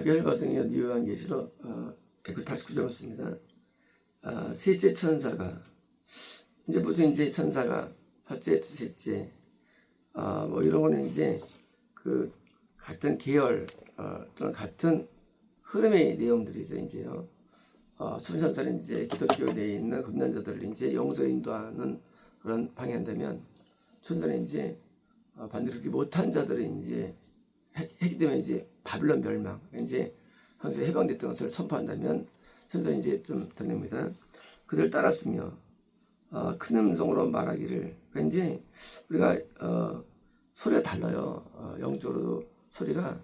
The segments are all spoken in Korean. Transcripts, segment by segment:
박열 거승의 요한계시록 189점이었습니다. 셋째 천사가 이제 보통 이제 천사가 첫째, 둘째째 뭐 이런 거는 이제 그 같은 계열 또는 같은 흐름의 내용들이죠. 이제요. 천사는 이제 기독교 내에 있는 겁난자들을 이제 영으로 인도하는 그런 방해한다면, 천사는 이제 반드시 그렇게 못한 자들을 이제 했기 때문에 이제 바빌론 멸망, 이제 현재 해방됐던 것을 선포한다면, 천사는 이제 좀 다릅니다. 그들 따랐으며 큰 음성으로 말하기를. 왠지 우리가 소리가 달라요. 영적으로도 소리가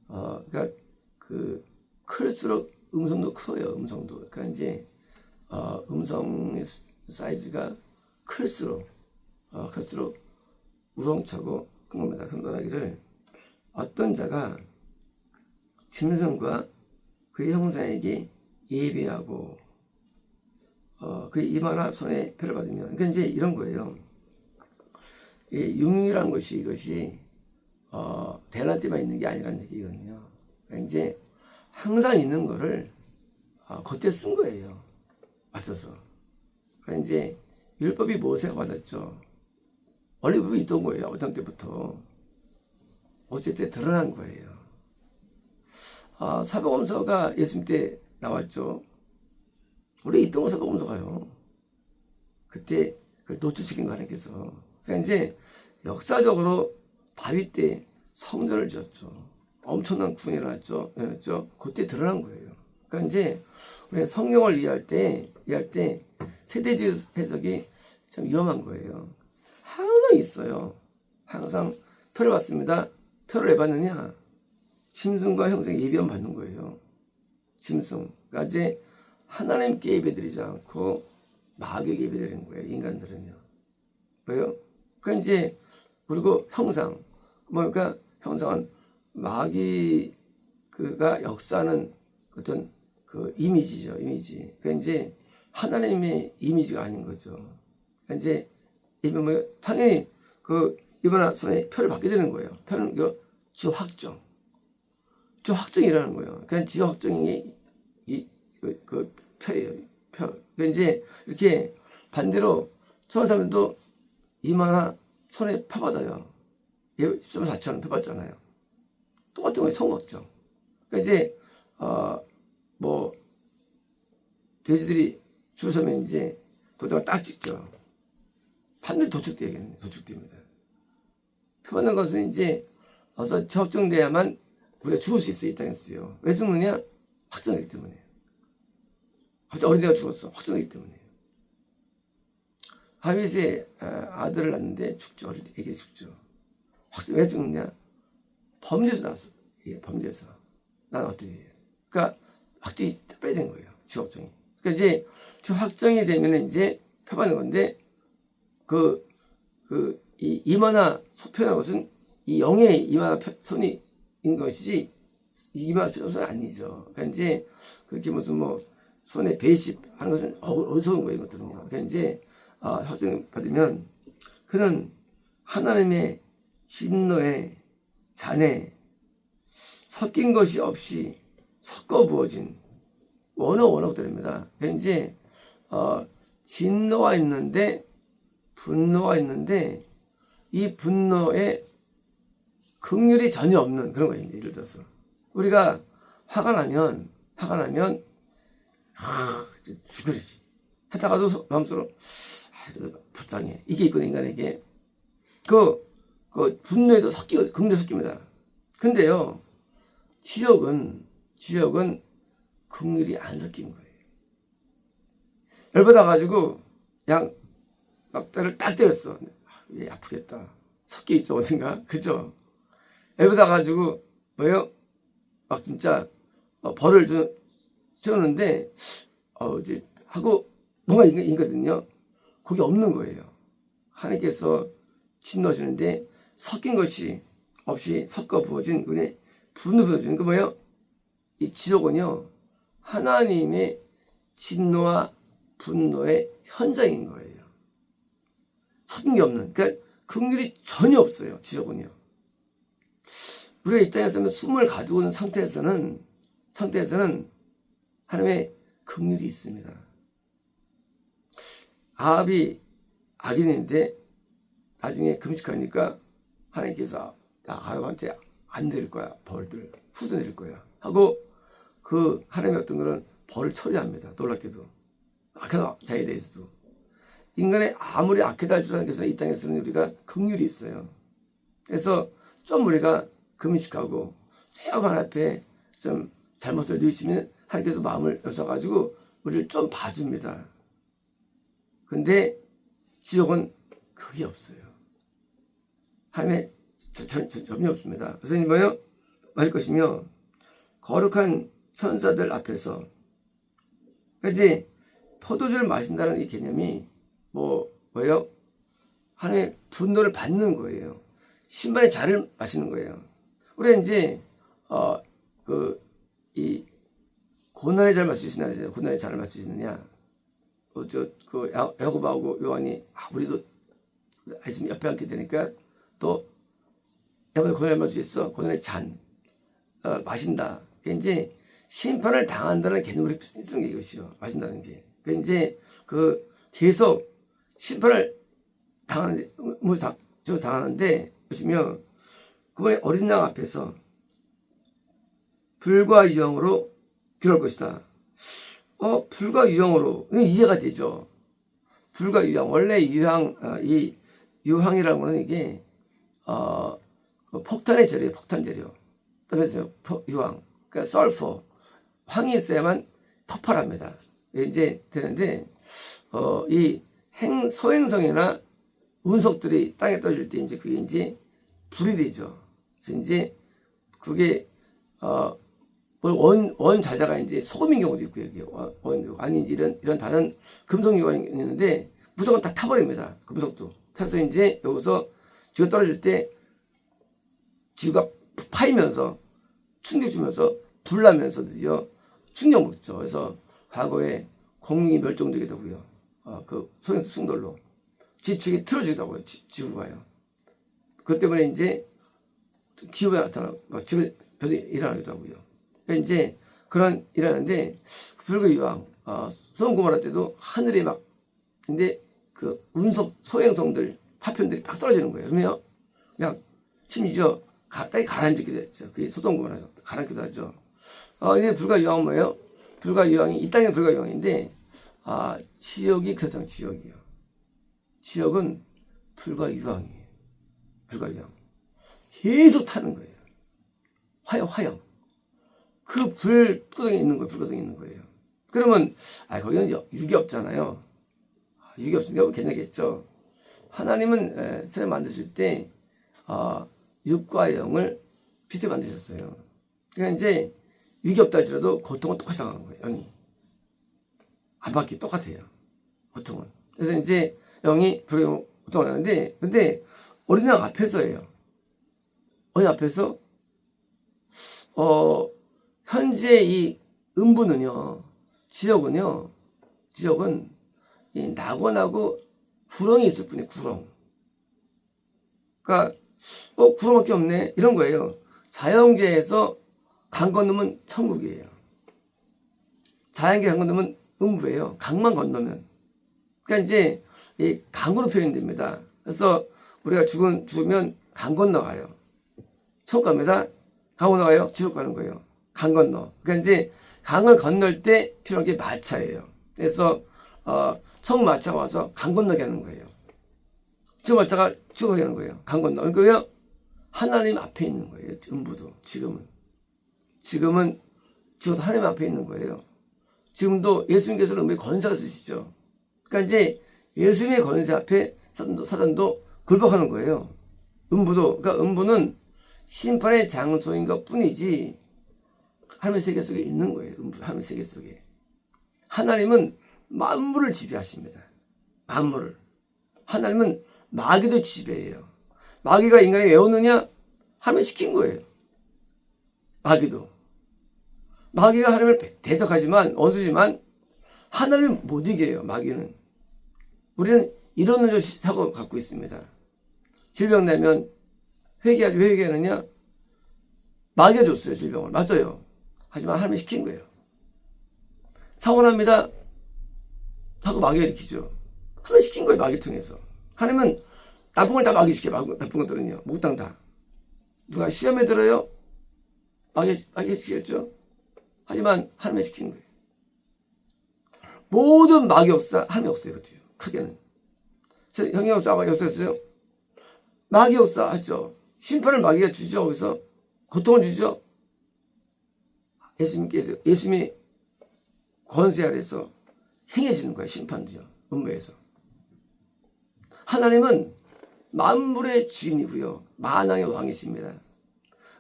그러니까 그 클수록 음성도 커요. 음성도. 그러니까 이제 음성의 사이즈가 클수록 우렁차고 큰 겁니다. 큰 말하기를, 어떤 자가 짐승과 그의 형상에게 예배하고 그의 이마나 손에 표를 받으면, 그러니까 이제 이런 거예요. 융이라는 것이 이것이 대란 때만 있는 게 아니라는 얘기거든요. 그러니까 이제 항상 있는 거를 겉에 쓴 거예요. 맞춰서. 그러니까 이제 율법이 모세가 받았죠. 원래 율법이 있던 거예요. 어떤 때부터. 어쨌든 드러난 거예요. 사복음서가 예수님 때 나왔죠. 원래 있던 거 사복음서가요. 그때 그걸 노출시킨 거 하나님께서. 그러니까 이제 역사적으로 다윗 때 성전을 지었죠. 엄청난 궁이 일어났죠. 그때 드러난 거예요. 그러니까 이제 우리 성경을 이해할 때 세대주의 해석이 참 위험한 거예요. 항상 있어요. 항상 표를 받습니다. 표를 왜 받느냐? 짐승과 형상에 예배만 받는 거예요. 짐승. 그러니까 이제 하나님께 예배드리지 않고 마귀에게 예배드리는 거예요. 인간들은요. 왜요? 그러니까 이제 그리고 형상. 그러니까 형상은 마귀 그가 역사하는 어떤 그 이미지죠. 이미지. 그러니까 이제 하나님의 이미지가 아닌 거죠. 그러니까 이제 뭐 당연히 그 이번에 손에 표를 받게 되는 거예요. 표는 지어 확정. 지어 확정이라는 거예요. 그냥 지어 확정이 그 표예요. 표. 그러니까 이제 이렇게 반대로 천한 사람들도 이마나 손에 표 받아요. 14,000원 표 받잖아요. 똑같은 거예요. 성확정. 그러니까 이제 뭐 돼지들이 줄 서면 이제 도장을 딱 찍죠. 반드시 도축되겠네. 도축됩니다. 표 받는 것은 이제 어서 적정돼야만 우리가 죽을 수 있어요. 이 땅에서요. 왜 죽느냐? 확정되기 때문에. 갑자기 어린애가 죽었어. 확정되기 때문에. 다윗의 아들을 낳는데 죽죠. 어린애가 죽죠. 왜 죽느냐? 범죄에서 나왔어. 예, 범죄에서. 난 어떻게 해요? 그러니까 확정이 빼야 되는 거예요. 지확정이. 그러니까 이제 지확정이 되면 이제 표받는 건데, 이 이마나 소표라는 것은 이 영의 이마나 손이 있는 것이지, 이마나 손이 아니죠. 그러니까 이제 그렇게 무슨 뭐 손에 베이십 하는 것은 어리석은 거예요. 이것들은요. 그러니까 이제 확정 받으면 그는 하나님의 진노의 잔에 섞인 것이 없이 섞어 부어진 원어들입니다. 그러니까 이제 진노가 있는데 분노가 있는데 이 분노에 긍휼이 전혀 없는 그런 거예요. 예를 들어서 우리가 화가 나면 죽여야지 하다가도 마음속으로 불쌍해 이게 있거든. 인간에게 그 분노에도 긍휼이 섞입니다. 근데요 지옥은 긍휼이 안 섞인 거예요. 열받아가지고 그냥 막대를 딱 때렸어. 얘 아프겠다. 섞여 있죠 어딘가. 그죠? 열받아가지고 뭐예요? 막 진짜 벌을 세우는데 이제 하고 뭔가 있거든요. 그게 없는 거예요. 하나님께서 진노하시는데 섞인 것이 없이 섞어 부어진 은혜 분노 부어지는 거 뭐예요? 이 지옥은요 하나님의 진노와 분노의 현장인 거예요. 섞인 게 없는. 그러니까 긍휼이 전혀 없어요. 지옥은요. 우리가 이 땅에서는 숨을 가지고 있는 상태에서는 상태에서는 하나님의 긍휼이 있습니다. 아합이 악인인데 나중에 금식하니까 하나님께서 아합한테 안 내릴 거야. 벌들 후드 내릴 거야 하고 그 하나님의 어떤 그런 벌을 처리합니다. 놀랍게도 악한 자에 대해서도. 인간의 아무리 악하다 할지라도 하나님께서는 이 땅에서는 우리가 긍휼이 있어요. 그래서 좀 우리가 금식하고 조금 하나님 앞에 좀 잘못을 뉘우치면 하나님께서 마음을 여셔가지고 우리를 좀 봐줍니다. 근데 지옥은 그게 없어요. 하나님의 전혀 없습니다. 그래서 뭐예요? 말 것이며 거룩한 천사들 앞에서 이제 포도주를 마신다는 이 개념이 뭐예요? 하나님의 분노를 받는 거예요. 신발의 잔을 마시는 거예요. 우리가 이제 이 고난의 잔을 마시시느냐, 고난의 잔을 마시느냐. 야고보하고 요한이 우리도 지금 옆에 앉게 되니까 또 야고보가 고난을 마실 수 있어. 고난의 잔 마신다. 그게 이제 심판을 당한다는 개념으로 쓰는 게 이것이요. 마신다는 게. 그 이제 계속 심판을 당하는데 보시면 그분의 어린 양 앞에서 불과 유황으로 기록할 것이다. 불과 유황으로 이해가 되죠. 불과 유황. 원래 이 유황이라는 거는 이게 폭탄의 재료예요. 폭탄 재료. 그다음에 유황. 그러니까 설퍼. 황이 있어야만 폭발합니다. 이제 되는데 이 소행성이나 운석들이 땅에 떨어질 때 이제 그게 이제 불이 되죠. 그래서 이제 그게 원자자가 이제 소금인 경우도 있고요. 이게 아니 이제 이런 다른 금속 유황이 있는데 무조건 다 타버립니다. 금속도 타서 이제 여기서 지구가 떨어질 때 지구가 파이면서 충격 주면서 불나면서 드디어 충격 먹죠. 그래서 과거에 공룡이 멸종되게 되고요. 그 소행성 충돌로 지축이 틀어지기도 하고요. 지구가요. 그것 때문에 이제 기후가 나타나고 지구 별이 일어나기도 하고요. 그러니까 이제 그런 일어나는데 불과 유황 소돔 고모라 때도 하늘에 막 근데 그 운석 소행성들 파편들이 막 떨어지는 거예요. 그러면 그냥 심지어 땅이 가라앉기도 했죠. 그게 소돔 고모라 가라앉기도 하죠. 근데 불과 유황은 뭐예요? 불과 유황이 이 땅의 불과 유황인데 지옥이 그렇다면 지옥이요. 지옥은 불과 유황이에요. 불과 유황 계속 타는 거예요. 화영. 그 불구덩이 있는 거예요. 불구덩이 있는 거예요. 그러면 거기는 육이 없잖아요. 육이 없으니까 괜찮겠죠. 하나님은 세상 만드실 때 육과 영을 비슷하게 만드셨어요. 그러니까 이제 육이 없다 할지라도 고통은 똑같이 당하는 거예요. 영이 안 바뀌 똑같아요. 고통은. 그래서 이제 영이 불구덩이 고통을 하는데 근데 어린 양 앞에서예요. 어린 양 앞에서 현재 이 음부는요, 지옥은 이 낙원하고 구렁이 있을 뿐이에요, 구렁. 그러니까, 구렁밖에 없네. 이런 거예요. 자연계에서 강 건너면 천국이에요. 자연계 강 건너면 음부예요. 강만 건너면. 그러니까 이제 이 강으로 표현됩니다. 그래서 우리가 죽으면 강 건너가요. 천국 갑니다. 강 건너가요. 지옥 가는 거예요. 강 건너. 그러니까 이제 강을 건널 때 필요한 게 마차예요. 그래서 청 마차가 와서 강 건너게 하는 거예요. 저 마차가 지옥 가게 하는 거예요. 강 건너. 그러니까 하나님 앞에 있는 거예요. 음부도 지금은 지금도 하나님 앞에 있는 거예요. 지금도 예수님께서는 음부의 권세가 쓰시죠. 그러니까 이제 예수님의 권세 앞에 사단도 굴복하는 거예요. 그러니까 음부는 심판의 장소인 것 뿐이지 하나님의 세계 속에 있는 거예요. 하나님의 세계 속에. 하나님은 만물을 지배하십니다. 만물을. 하나님은 마귀도 지배해요. 마귀가 인간이 왜 오느냐? 하나님이 시킨 거예요. 마귀가 하나님을 대적하지만 원수지만 하나님을 못 이겨요. 마귀는. 우리는 이런 사고를 갖고 있습니다. 질병 나면 회개하지 왜 회개하느냐? 마귀가 줬어요. 질병을. 맞아요. 하지만 하나님이 시킨 거예요. 사고 납니다. 사고 마귀가 일으키죠. 하나님 시킨 거예요. 마귀 통해서. 하나님은 나쁜 걸 다 마귀 시켜요. 나쁜 것들은요. 몽땅 다. 누가 시험에 들어요? 마귀가 시켰죠. 하지만 하나님이 시킨 거예요. 모든 마귀 역사 하나님 역사예요. 크게는. 형의 역사, 마귀 역사였어요. 마귀 역사 하죠. 심판을 마귀가 주죠. 거기서 고통을 주죠. 예수님이 권세 아래서 행해지는 거예요. 심판도요. 음부에서. 하나님은 만물의 주인이고요. 만왕의 왕이십니다.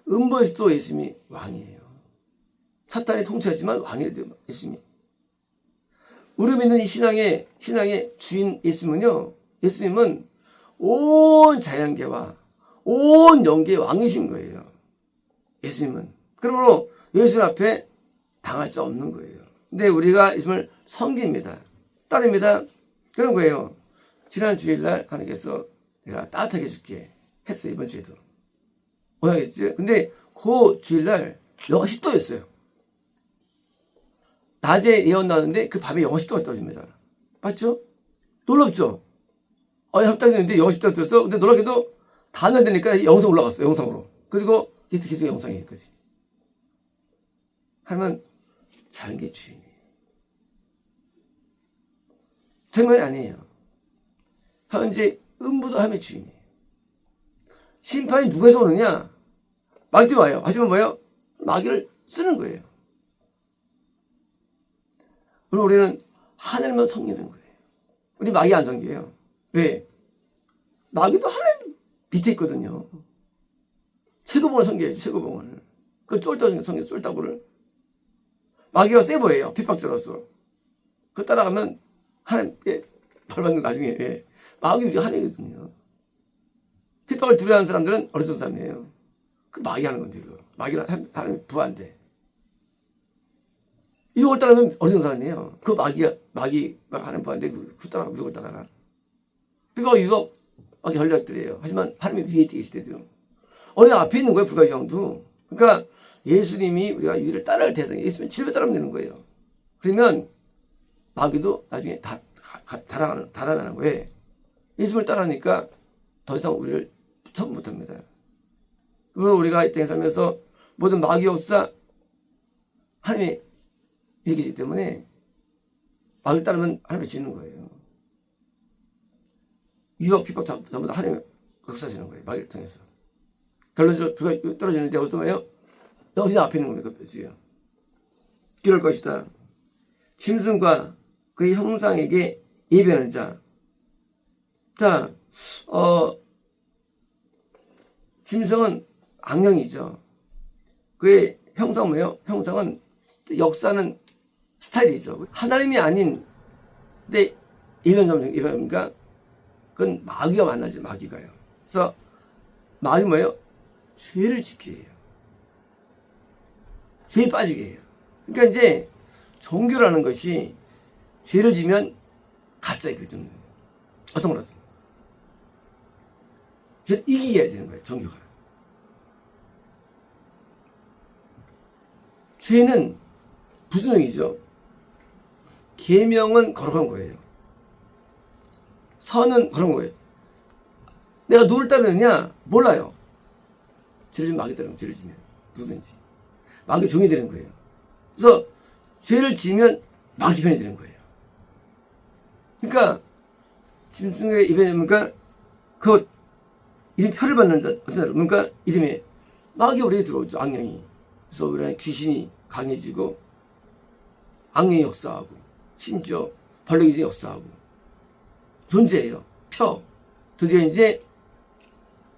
음부에서도 예수님이 왕이에요. 사탄이 통치하지만 왕이에요. 예수님이. 우리 믿는 이 신앙의 주인 예수님은 온 자연계와 온 영계의 왕이신 거예요. 예수님은. 그러므로 예수님 앞에 당할 수 없는 거예요. 근데 우리가 예수님을 섬깁니다. 따릅니다. 그런 거예요. 지난 주일날 하나님께서 내가 따뜻하게 해줄게 했어요. 이번 주에도. 오야겠지? 근데 그 주일날 영하 10도였어요. 낮에 예언 나왔는데 그 밤에 영하 10도가 떨어집니다. 맞죠? 놀랍죠? 합당했는데 영하 10도가 떨어졌어. 근데 놀랍게도 다음날 되니까 영상 올라갔어요. 영상으로. 그리고 계속 영상이 있거지. 하면 자연계 주인이에요. 정말이 아니에요. 현재 음부도 하나님의 주인이에요. 심판이 누구에서 오느냐? 마귀도 와요. 하지만 뭐예요? 마귀를 쓰는 거예요. 그럼 우리는 하늘만 섬기는 거예요. 우리 마귀 안 섬겨요. 왜? 마귀도 하늘 밑에 있거든요. 최고봉을 섬겨야지, 최고봉을. 그 쫄따구를 섬겨요, 쫄따구를. 마귀가 세 보여요, 핍박자로서. 그거 따라가면 하나님께 벌받는 나중에. 예. 마귀 하늘이거든요. 핍박을 두려워하는 사람들은 어리석은 사람이에요. 그 마귀 하는 건데, 그거. 마귀는 하나님 부한데. 유혹을 따라가면 어리석은 사람이에요. 그 마귀가 하는 부한데, 그 따라가, 유혹을 따라가. 유혹, 마귀 전략들이에요. 하지만 하나님이 위에 계시대요. 어디 앞에 있는 거예요, 불가지왕도. 그러니까 예수님이 우리가 위를 따라할 대상이 예수님 집에 따르면 되는 거예요. 그러면 마귀도 나중에 다 달아나는 거예요. 예수님을 따라하니까 더 이상 우리를 처분 못합니다. 그리고 우리가 이 땅에 살면서 모든 마귀 역사 하나님이 위에 계시기 때문에 마귀를 따르면 하나님이 지는 거예요. 유혹, 핍박 전부 다 하나님이 역사하시는 거예요. 마귀를 통해서. 결론적으로 비가 떨어지는데 어떤 거예요? 여기 앞에 있는 겁니다. 그 뼈지요. 이럴 것이다. 짐승과 그의 형상에게 예배하는 자. 자, 짐승은 악령이죠. 그의 형상은 뭐예요? 형상은 역사는 스타일이죠. 하나님이 아닌, 근데 예배합니까? 그건 마귀가 만나죠. 마귀가요. 그래서 마귀 뭐예요? 죄를 지키게 해요. 죄에 빠지게 해요. 그러니까 이제 종교라는 것이 죄를 지면 가짜예요. 그 어떤 거라도. 죄를 이기게 해야 되는 거예요. 종교가. 죄는 부수능이죠. 계명은 거룩한 거예요. 선은 그런 거예요. 내가 누굴 따르느냐? 몰라요. 죄를 지면 마귀 따르면 죄를 지면 누구든지 마귀 종이 되는 거예요. 그래서 죄를 지면 마귀 편이 되는 거예요. 그러니까 짐승의 입에 뭡니까? 그 이름 표를 받는 자 어떤 사람 뭡니까? 이름에 마귀 우리에 들어오죠. 악령이. 그래서 우리는 귀신이 강해지고 악령이 역사하고 심지어 벌레기 역사하고 존재해요. 드디어 이제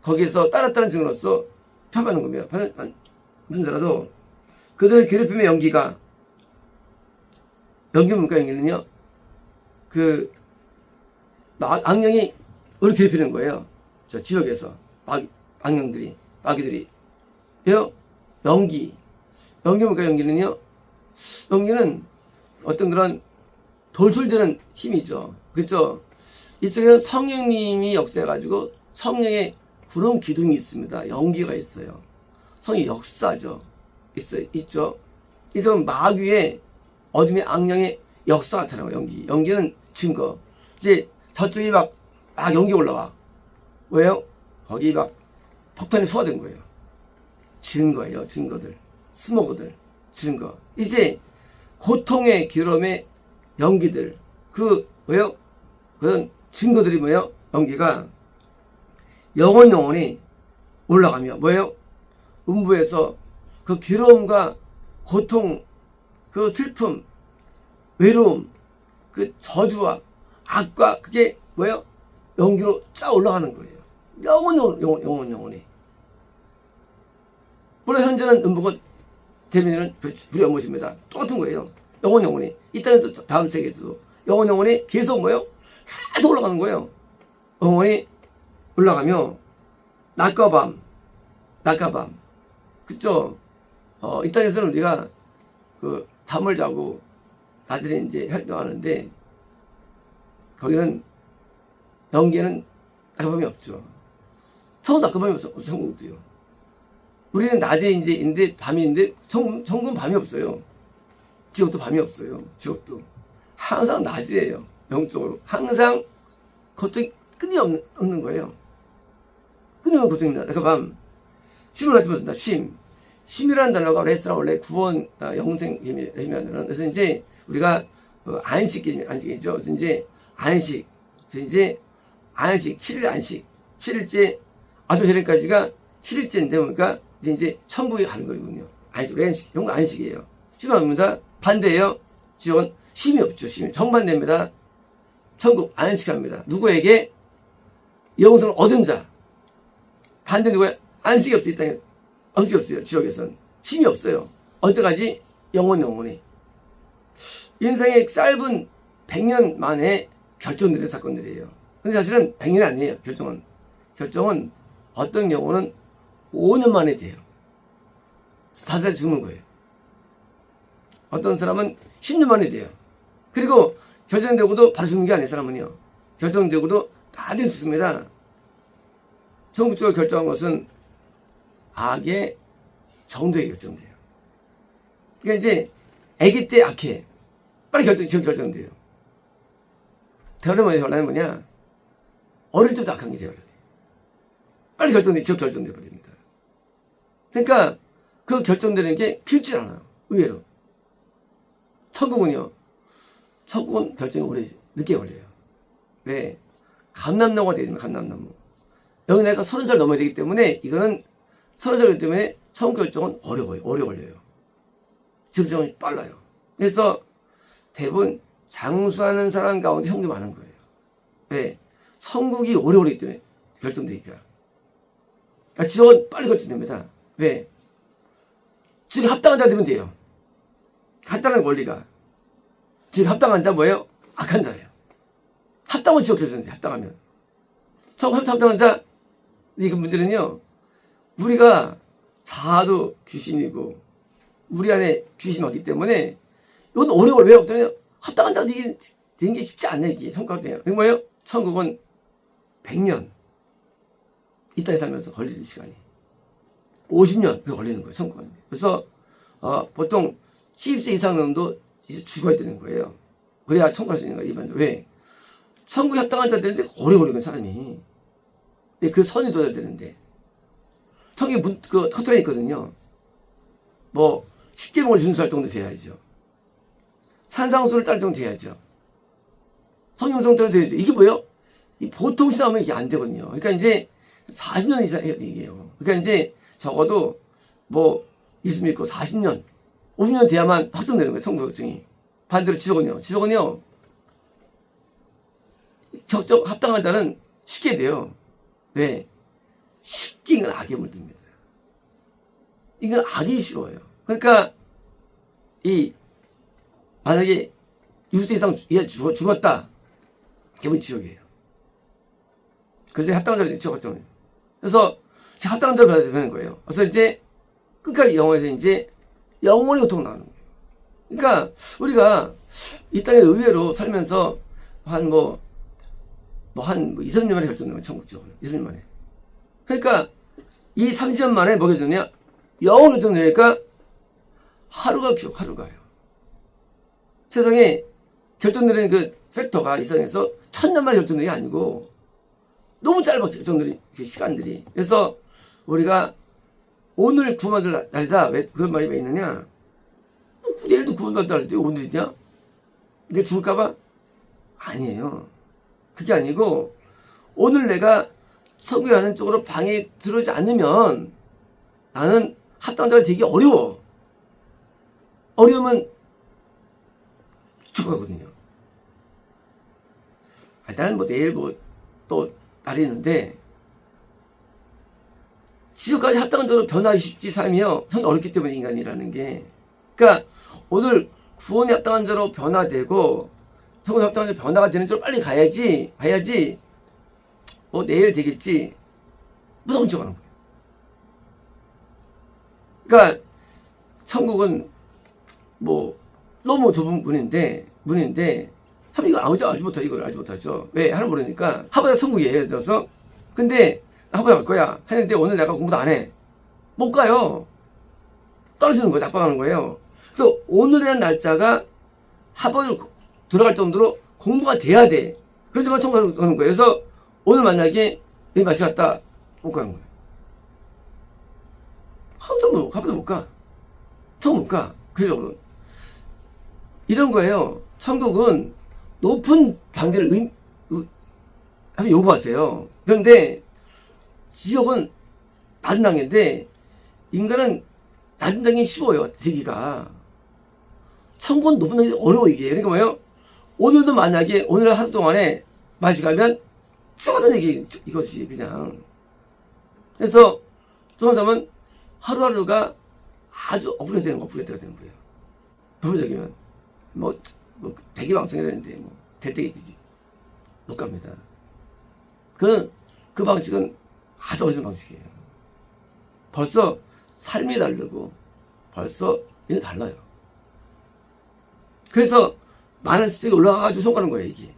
거기에서 따랐다는 증언으로서 표받는 겁니다. 무슨 자라도 그들의 괴롭힘의 연기가 뭡니까? 연기는요. 그 악령이 우리 괴롭히는 거예요. 저 지역에서 악령들이 마귀들이 연기 뭡니까? 연기는요. 연기는 어떤 그런 돌출되는 힘이죠. 그렇죠? 이쪽에는 성령님이 역사해가지고 성령의 구름 기둥이 있습니다. 연기가 있어요. 성의 역사죠. 있죠. 이런 마귀의 어둠의 악령의 역사가 나타나고 연기는 증거. 이제 저쪽이 막 연기 올라와. 왜요? 거기 막 폭탄이 투하된 거예요. 증거예요. 증거들. 스모그들. 증거. 이제 고통의 기름의 연기들. 왜요? 그런 증거들이 뭐예요? 연기가 영원히 올라가며 뭐예요? 음부에서 그 괴로움과 고통, 그 슬픔, 외로움, 그 저주와 악과 그게 뭐예요? 연기로 쫙 올라가는 거예요. 영원히. 물론 현재는 음부가 대면에는 불이 연못입니다. 똑같은 거예요. 영원히. 이 땅에도 다음 세계에도 영원히 계속 뭐예요? 계속 올라가는 거예요. 영원히 올라가며 낮과 밤. 그쵸? 이 땅에서는 우리가 잠을 자고 낮에 이제 활동하는데 거기는 영계는 낮과 밤이 없죠. 천국 낮과 밤이 없어. 천국도요. 우리는 낮에 이제 있는데 밤이 있는데 천국은 밤이 없어요. 지옥도 밤이 없어요. 지옥도 항상 낮이에요. 영적으로 항상 고통이 끊이 없는 거예요. 끊임없는 고통입니다. 낮과 밤. 쉼을 하지 못한다. 쉼이라는 단어가 레스랑 원래 구원 영생 힘이라는 단어는 그래서 이제 우리가 안식이죠. 그래서 이제 안식. 7일 안식. 7일째 아도세련까지가 7일째인데 그러니까 이제 천국에 가는 거거든요. 안식. 이런 거 안식이에요. 쉼합니다. 반대예요. 지옥은 쉼이 없죠. 쉼이 정반대입니다. 천국 안식합니다. 누구에게? 영생을 얻은 자. 반대 누구야? 안식이 없어요. 이 땅에서. 안식이 없어요. 지옥에선. 쉼이 없어요. 언제까지? 영원히. 인생의 짧은 100년 만에 결정되는 사건들이에요. 근데 사실은 100년이 아니에요. 결정은 어떤 경우는 5년 만에 돼요. 4살에 죽는 거예요. 어떤 사람은 10년 만에 돼요. 그리고 결정되고도 바로 죽는 게 아니에요. 사람은요. 결정되고도 나중에 죽습니다. 천국 쪽을 결정한 것은 악의 정도에 결정돼요. 그러니까 이제 아기 때 악해. 빨리 지금 결정돼요. 대화는 뭐냐? 어릴 때도 악한 게 되어야 돼. 빨리 지금 결정돼 버립니다. 그러니까 그 결정되는 게 길지 않아요. 의외로. 천국은 결정이 늦게 걸려요. 왜? 감람나무가 되면 감람나무. 여기 내가 30살 넘어야 되기 때문에 이거는 30살이기 때문에 천국 결정은 오래 걸려요. 결정이 빨라요. 그래서 대부분 장수하는 사람 가운데 형이 많은 거예요. 왜? 천국이 오래 걸리기 때문에 결정되니까. 그러니까 지옥은 빨리 결정됩니다. 왜? 지금 합당한 자 되면 돼요. 간단한 원리가. 지금 합당한 자 뭐예요? 악한 자예요. 합당은 지옥 결정돼. 합당하면. 합당한 자, 이그 문제는요. 우리가 자아도 귀신이고 우리 안에 귀신이 왔기 때문에 이건 오래 걸려요. 왜 없더니 합당한 자도 이게 되는 게 쉽지 않네. 이게 성과돼요. 이게 뭐예요? 천국은 100년 이 땅에 살면서 걸리는 시간이 50년 걸리는 거예요. 천국은. 그래서 보통 70세 이상 놈도 이제 죽어야 되는 거예요. 그래야 천국 갈 수 있는 거예요. 일반적으로. 왜? 천국에 합당한 자 되는데 오래 걸리는 사람이. 그 선이 둬야 되는데. 천국에 커트라인 있거든요. 뭐 10계명을 준수할 정도 돼야죠. 산상수를 딸 정도 돼야죠. 성경성대로 돼야죠. 이게 뭐예요? 보통 시나면 이게 안 되거든요. 그러니까 이제 40년 이상 해야 돼요. 그러니까 이제 적어도 뭐 예수 믿고 40년, 50년 돼야만 확정되는 거예요. 천국 결정이. 반대로 지옥은요. 적적 합당한 자는 쉽게 돼요. 왜? 쉽게 이건 악에 물듭니다. 이건 악이 싫어요. 그러니까 만약에 60세 이상 죽었다. 기본 지옥이에요. 그래서 합당한 자를 지옥 결정해요. 그래서 합당한 자를 받아야 되는 거예요. 그래서 이제 끝까지 영원에서 이제 영원히 고통 나오는 거예요. 그러니까 우리가 이 땅에 의외로 살면서 한 2, 30년 만에 결정된 거예요. 천국 지옥은. 20년 만에. 그러니까 이 30년 만에 뭐가 결정되냐? 영원 결정되니까 하루가 기억, 하루가요. 세상에 결정되는 그 팩터가 이 세상에서 천년만에 결정되는 게 아니고 너무 짧아, 결정되는 그 시간들이. 그래서 우리가 오늘 구원받을 날이다. 왜 그런 말이 왜 있느냐? 내일도 구원받을 날인데 오늘이냐? 내일 죽을까봐? 아니에요. 그게 아니고 오늘 내가 설교하는 쪽으로 방에 들어오지 않으면 나는 합당자가 되기 어려워. 어려우면 죽어가거든요. 나는 뭐 내일 뭐 또 날이 있는데 지금까지 합당적으로 변하기 쉽지 삶이요. 성이 어렵기 때문에 인간이라는 게. 그러니까 오늘 구원에 합당한 자로 변화되고 성에 합당한 자로 변화가 되는 쪽으로 빨리 가야지 뭐 내일 되겠지 무서운 척 하는 거예요. 그러니까 천국은 뭐 너무 좁은 문인데 참 이거 알지 못하죠. 왜? 하는 모르니까 하버드 천국이에요. 예를 들어서 근데 하버드 갈 거야 했는데 오늘 내가 공부도 안 해. 못 가요. 떨어지는 거예요. 낙방하는 거예요. 그래서 오늘의 날짜가 하버드 들어갈 정도로 공부가 돼야 돼. 그러지만 천국 가는 거예요. 그래서 오늘 만약에 여기 마치 갔다 못 가는 거예요. 하버드 못 가. 천국 못 가. 그래서 이런 거예요. 천국은 높은 단계를 요구하세요. 그런데 지옥은 낮은 단계인데 인간은 낮은 단계는 쉬워요. 되기가. 천국은 높은 단계가 어려워 이게. 그러니까 뭐예요? 오늘도 만약에 오늘 하루 동안에 맛이 가면 죽어가는 얘기 이것이 그냥. 그래서 또 한 사람은 하루하루가 아주 업그레이드가 되는 거예요. 부분적이면 뭐 대기방송이라는데 뭐 될 때겠지 못 갑니다. 그 방식은 아주 어려운 방식이에요. 벌써 삶이 다르고 벌써 이게 달라요. 그래서 많은 스펙이 올라가가지고 손가는 거예요 이게.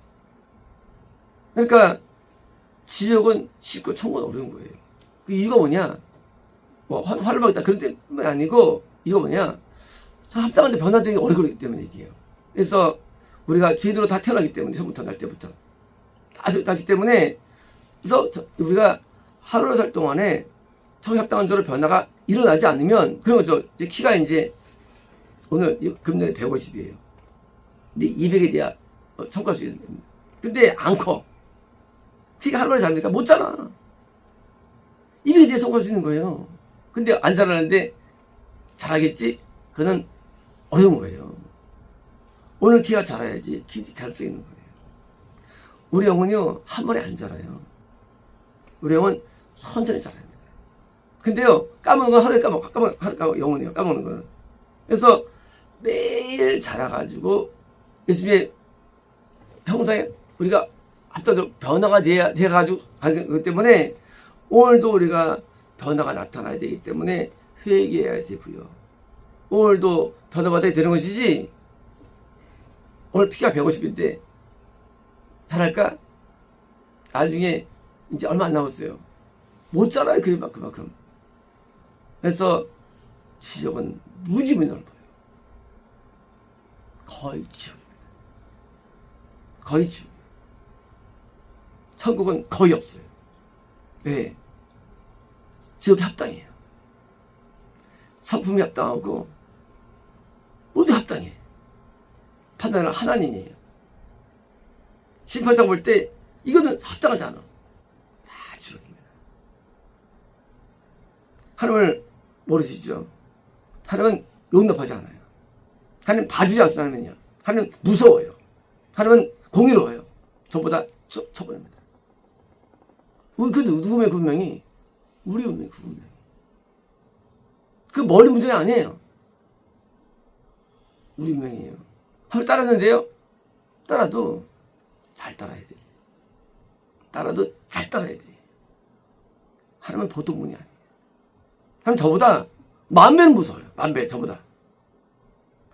그러니까 지옥은 쉽고 천국은 어려운 거예요. 그 이유가 뭐냐? 뭐 화를 받겠다 그런 때문이 아니고 이거 뭐냐? 합당한 데 변화되기 어렵기 때문에 얘기해요. 그래서 우리가 죄인으로 다 태어나기 때문에 처음부터 날 때부터 다 났기 때문에 그래서 우리가 하루 살 동안에 합당한 자로 변화가 일어나지 않으면 그런 거죠. 이제 키가 이제 오늘 금년에 150이에요. 근데 200에 돼야 청구할 수 있습니다. 근데 안 커. 키가 하루 만에 자르니까 못 자라. 200에 돼야 청구할 수 있는 거예요. 근데 안 자라는데 잘하겠지? 그는 어려운 거예요. 오늘 키가 자라야지 갈 수 있는 거예요. 우리 영혼이요 한 번에 안 자라요. 우리 영혼 천천히 자랍니다. 근데요 까먹는 건 하루에 까먹 영혼이요 까먹는 거는. 그래서 매일 자라가지고 예수님의 형상에 우리가 앞서서 변화가 돼가지고 가기 때문에 오늘도 우리가 변화가 나타나야 되기 때문에 회개해야 되고요. 오늘도 변화받아야 되는 것이지 오늘 피가 150인데 잘할까? 나중에 이제 얼마 안 남았어요. 못 자라요 그만큼. 그래서 지옥은 무지무지 넓어요. 거의 지옥입니다. 거의 지옥. 천국은 거의 없어요. 왜? 지옥이 합당해요. 성품이 합당하고 모두 합당해. 판단은 하나님이에요. 심판장 볼 때 이거는 합당하지 않아. 다 지옥입니다. 하나님을 모르시죠? 하나님은 용납하지 않아요. 하나님 봐주지 않습니다. 하나님은요. 하나님은 무서워요. 하나님은 공의로워요. 저보다 처벌합니다. 그 누구의 운명이? 우리 운명이 그 운명이. 그 멀리 문제가 아니에요. 우리 운명이에요. 한번 따랐는데요. 따라도 잘 따라야 돼. 따라도 잘 따라야 돼. 하나님은 보통 분이 아니에요. 하나님 저보다 10,000배는 무서워요. 10,000배 저보다.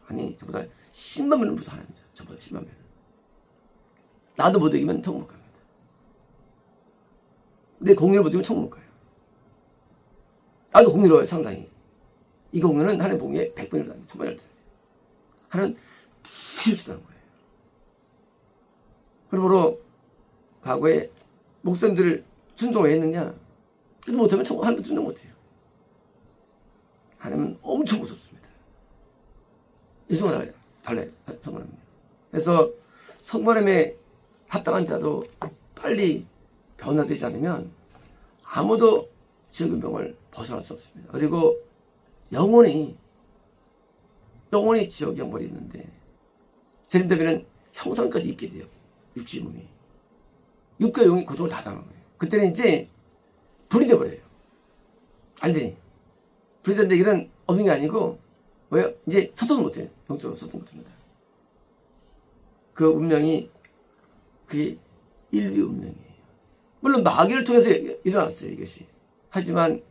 아니 저보다 100,000배는 무서워 하나님이죠. 저보다 100,000배는. 나도 못 이기면 천국 못 갑니다. 내 공의를 못 이기면 천국 못 가요. 나도 공의로워요 상당히. 이 공연은 하나님 봉에 100번을 다 1000번을 다 하나는 부실수다는 거예요. 그러므로 과거에 목사님들을 순종을 했느냐? 못하면 하나님 순종 못해요. 하나님은 엄청 무섭습니다. 이승과 달라요. 성모님이. 그래서 성모님에 합당한 자도 빨리 변화되지 않으면 아무도 지옥의 벗어날 수 없습니다. 그리고 영원히 지옥 영벌이 있는데 제림되면 형상까지 있게 돼요. 육지몸이. 육과 영이 고통을 다 당하는 거예요. 그때는 이제 불이 돼버려요. 완전히. 불이 된다 얘기는 없는 게 아니고 왜요? 이제 소통을 못해요. 영적으로 소통 못합니다. 그 운명이 그게 인류 운명이에요. 물론 마귀를 통해서 일어났어요. 이것이. 하지만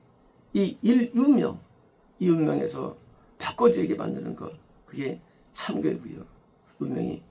이 운명에서 바꿔지게 만드는 것 그게 참교이고요. 운명이